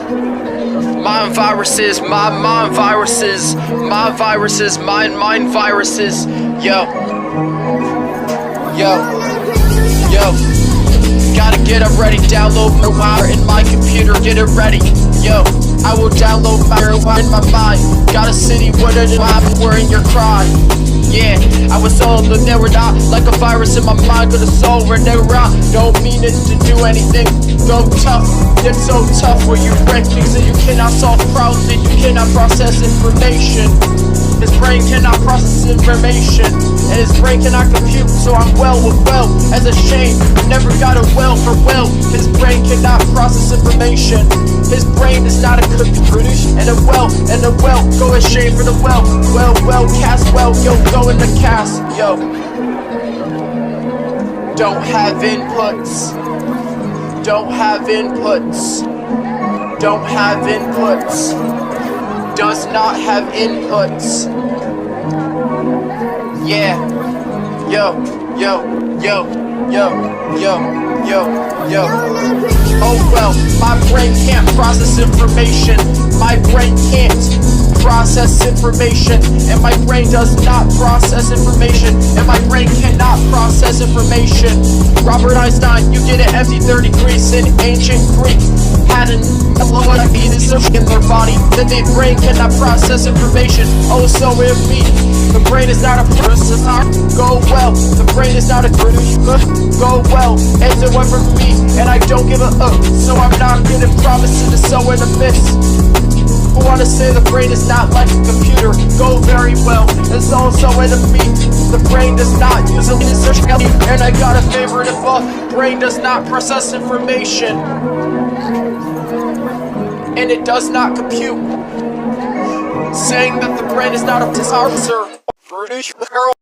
Mind viruses, mind viruses, mind viruses, mind viruses. Yo, yo, yo. Gotta get it ready, download marijuana in my computer, get it ready. Yo, I will download marijuana in my mind. Got a city where I'm wearing your cry. Yeah, I was told that they were not like a virus in my mind, got a soul where they were out. Don't mean it to do anything. Go tough, get so tough where you break things that you cannot solve, problems that you cannot process information. His brain cannot process information, and his brain cannot compute, so I'm well with well. As a shame, never got a well for well. His brain cannot process information. His brain is not a computer, and a well, go a shame for the well. Well, cast well, yo, go in the cast, yo. Don't have inputs. Don't have inputs. Don't have inputs. Does not have inputs. Yeah. Yo. Oh well, my brain can't process information. My brain can't process information, and my brain does not process information, and my brain cannot process information. Robert Einstein, you get an empty 30 Greece in ancient Greek. Had an fetus in their body, that their brain cannot process information. Oh, so with me, the brain is not a person. Go well, the brain is not a go well, and it went for me, and I don't give a so I'm not gonna promise to sow in a miss. Who wanna say the brain is not like a computer? Go very well, it's also in a me. The brain does not use a search, and I got a favorite if brain does not process information, and it does not compute. Saying that the brain is not a disaster. British girl.